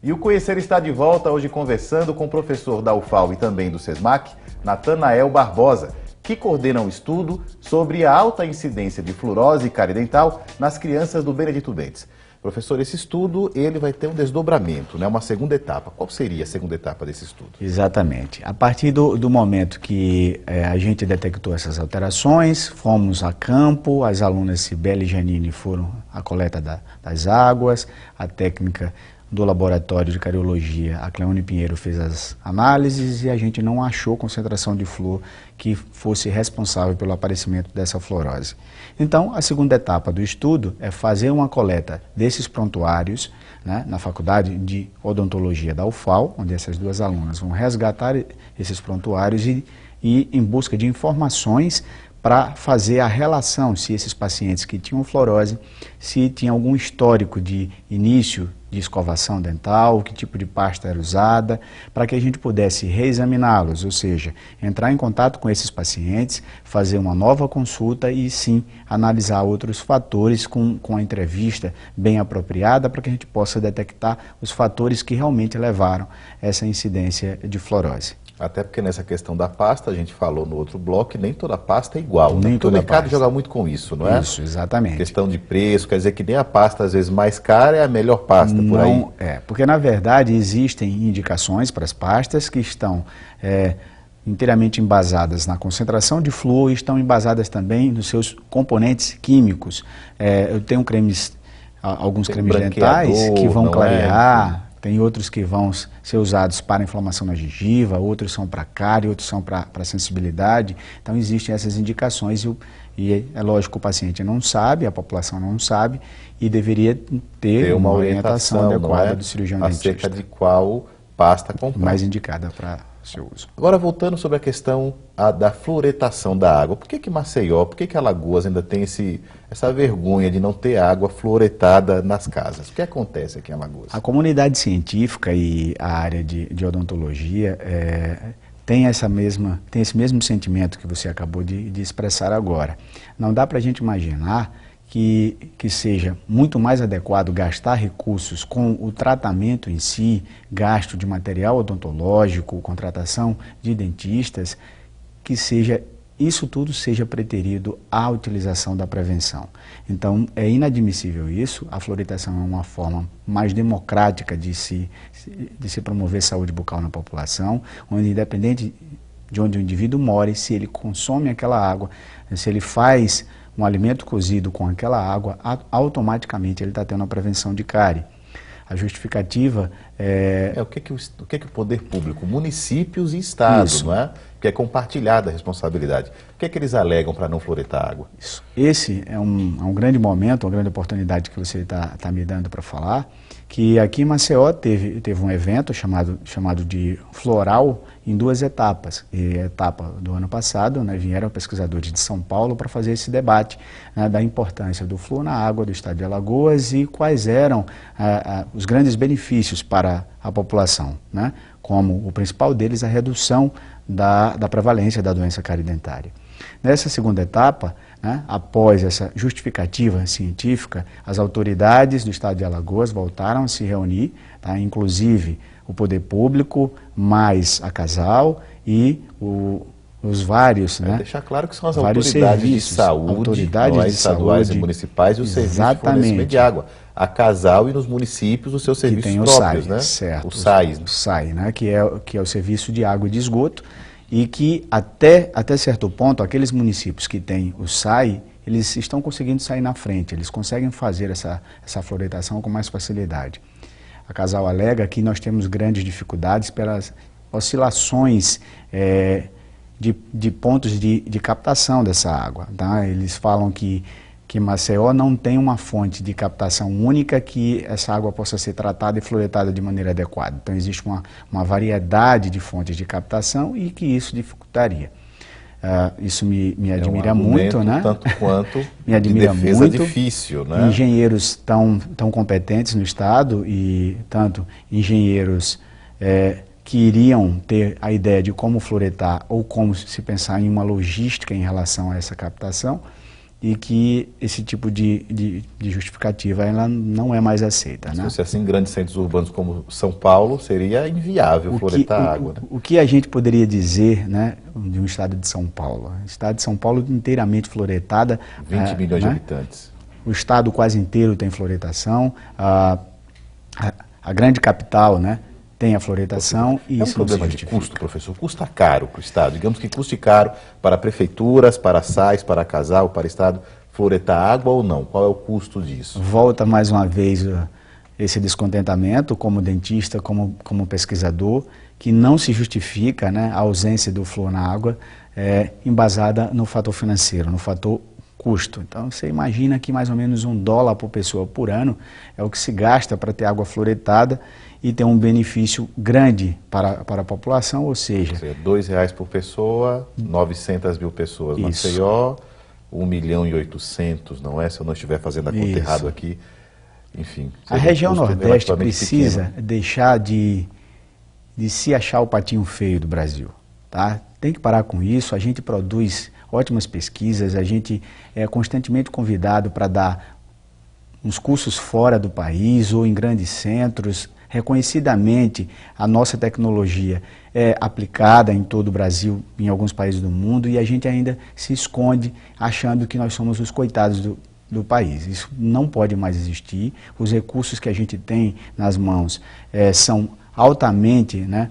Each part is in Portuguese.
E o Conhecer está de volta hoje conversando com o professor da UFAL e também do SESMAC, Natanael Barbosa, que coordena um estudo sobre a alta incidência de fluorose e cárie dental nas crianças do Benedito Bentes. Professor, esse estudo ele vai ter um desdobramento, né? Uma segunda etapa. Qual seria a segunda etapa desse estudo? Exatamente. A partir do momento que a gente detectou essas alterações, fomos a campo, as alunas Cibele e Janine foram à coleta das águas, a técnica do laboratório de cariologia, a Cleone Pinheiro fez as análises e a gente não achou concentração de flúor que fosse responsável pelo aparecimento dessa fluorose. Então, a segunda etapa do estudo é fazer uma coleta desses prontuários, né, na Faculdade de Odontologia da UFAL, onde essas duas alunas vão resgatar esses prontuários e ir em busca de informações para fazer a relação se esses pacientes que tinham fluorose, se tinha algum histórico de início de escovação dental, que tipo de pasta era usada, para que a gente pudesse reexaminá-los, ou seja, entrar em contato com esses pacientes, fazer uma nova consulta e sim analisar outros fatores com a entrevista bem apropriada para que a gente possa detectar os fatores que realmente levaram essa incidência de fluorose. Até porque nessa questão da pasta, a gente falou no outro bloco, que nem toda pasta é igual, né? Nem Porque o toda mercado pasta. joga muito com isso, não é? Isso, exatamente. Questão de preço, quer dizer que nem a pasta, às vezes, mais cara é a melhor pasta, por aí. Não, porque na verdade existem indicações para as pastas que estão inteiramente embasadas na concentração de flúor e estão embasadas também nos seus componentes químicos. Eu tenho alguns cremes dentais que vão clarear. Tem outros que vão ser usados para inflamação na gengiva, outros são para cárie, outros são para sensibilidade. Então existem essas indicações e é lógico que o paciente não sabe, a população não sabe e deveria ter uma orientação adequada do cirurgião dentista. Acerca de qual pasta comprar. Mais indicada para seu uso. Agora voltando sobre a questão da fluoretação da água. Por que Maceió, por que Alagoas ainda tem essa vergonha de não ter água fluoretada nas casas? O que acontece aqui em Alagoas? A comunidade científica e a área de odontologia tem esse mesmo sentimento que você acabou de expressar agora. Não dá para a gente imaginar que seja muito mais adequado gastar recursos com o tratamento em si, gasto de material odontológico, contratação de dentistas, que isso tudo seja preterido à utilização da prevenção. Então, é inadmissível isso. A fluoretação é uma forma mais democrática de se promover saúde bucal na população, onde independente de onde o indivíduo more, se ele consome aquela água, se ele faz um alimento cozido com aquela água, automaticamente ele está tendo a prevenção de cárie. A justificativa o que o poder público, municípios e estados, não é? Que é compartilhada a responsabilidade. O que eles alegam para não fluoretar a água? Isso. Esse é um grande momento, uma grande oportunidade que você está me dando para falar, que aqui em Maceió teve um evento chamado de Floral em 2 etapas. E a etapa do ano passado, né, vieram pesquisadores de São Paulo para fazer esse debate, né, da importância do flúor na água do estado de Alagoas e quais eram os grandes benefícios para a população, né, como o principal deles a redução da prevalência da doença cárie dentária. Nessa segunda etapa, né, após essa justificativa científica, as autoridades do estado de Alagoas voltaram a se reunir, tá, inclusive o poder público, mais a Casal e os vários, né? Deixar claro que são as autoridades de saúde, estaduais e municipais e os serviços de fornecimento de água. A Casal e nos municípios os seus serviços próprios, né? Certo. O SAI. O SAI, né? Que é o Serviço de Água e de Esgoto e que até certo ponto, aqueles municípios que têm o SAI, eles estão conseguindo sair na frente, eles conseguem fazer essa fluoretação com mais facilidade. A Casal alega que nós temos grandes dificuldades pelas oscilações de pontos de captação dessa água. Tá? Eles falam que Maceió não tem uma fonte de captação única que essa água possa ser tratada e fluoretada de maneira adequada. Então existe uma variedade de fontes de captação e que isso dificultaria. Isso me admira muito, né? Tanto quanto me admira de defesa muito. Difícil, né? Engenheiros tão competentes no estado e tanto engenheiros que iriam ter a ideia de como fluoretar ou como se pensar em uma logística em relação a essa captação e que esse tipo de justificativa ela não é mais aceita. Se né? fosse assim, grandes centros urbanos como São Paulo, seria inviável floretar água. Né? O que a gente poderia dizer, né, de um estado de São Paulo? O estado de São Paulo inteiramente floretada. 20 milhões de né? habitantes. O estado quase inteiro tem floretação. A grande capital, né, tem a floretação. E é um problema de custo, professor? Custa caro para o Estado? Digamos que custe caro para prefeituras, para SAIs, para casal, para Estado, floretar água ou não? Qual é o custo disso? Volta mais uma vez esse descontentamento como dentista, como pesquisador, que não se justifica, né, a ausência do flúor na água embasada no fator financeiro, no fator custo. Então você imagina que mais ou menos $1 por pessoa por ano é o que se gasta para ter água fluoretada e ter um benefício grande para a população, ou seja... R$2 por pessoa, 900 mil pessoas. Maceió, 1.800.000, não é? Se eu não estiver fazendo a conta errado aqui. Enfim. A região Nordeste precisa deixar de se achar o patinho feio do Brasil. Tá? Tem que parar com isso. A gente produz ótimas pesquisas, a gente é constantemente convidado para dar uns cursos fora do país ou em grandes centros. Reconhecidamente, a nossa tecnologia é aplicada em todo o Brasil, em alguns países do mundo, e a gente ainda se esconde achando que nós somos os coitados do país. Isso não pode mais existir. Os recursos que a gente tem nas mãos são altamente, né,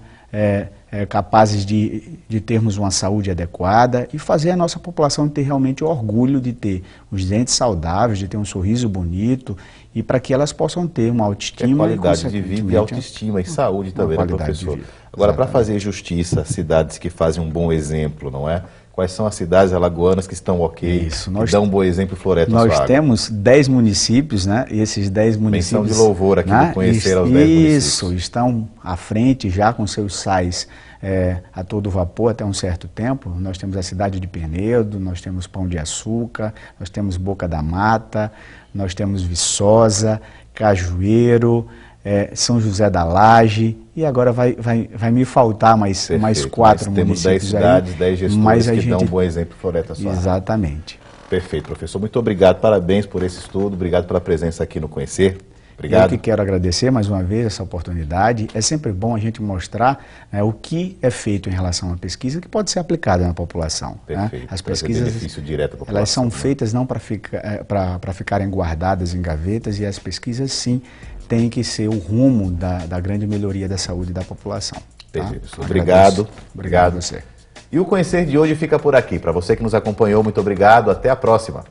capazes de termos uma saúde adequada e fazer a nossa população ter realmente orgulho de ter os dentes saudáveis, de ter um sorriso bonito e para que elas possam ter uma autoestima. Qualidade de vida e autoestima e saúde também, né, professor? Agora, para fazer justiça, cidades que fazem um bom exemplo, não é? Quais são as cidades alagoanas que estão ok, que dão um bom exemplo e floretam sua água? Nós temos 10 municípios, né? E esses 10 municípios... Menção de louvor aqui, né? De conhecer os 10 municípios. Isso, estão à frente já com seus sais a todo vapor até um certo tempo. Nós temos a cidade de Penedo, nós temos Pão de Açúcar, nós temos Boca da Mata, nós temos Viçosa, Cajueiro, São José da Laje, e agora vai me faltar mais 4 municípios. Temos 10 cidades, 10 gestores que dão um bom exemplo e floreta sua. Exatamente. Perfeito, professor. Muito obrigado, parabéns por esse estudo, obrigado pela presença aqui no Conhecer. Obrigado. Eu que quero agradecer mais uma vez essa oportunidade. É sempre bom a gente mostrar o que é feito em relação à pesquisa que pode ser aplicada na população. Perfeito. Né? As pesquisas benefício direto à população, elas são feitas não para ficarem guardadas em gavetas, e as pesquisas sim têm que ser o rumo da grande melhoria da saúde da população. Tá? Obrigado. Obrigado a você. E o Conhecer de hoje fica por aqui. Para você que nos acompanhou, muito obrigado. Até a próxima.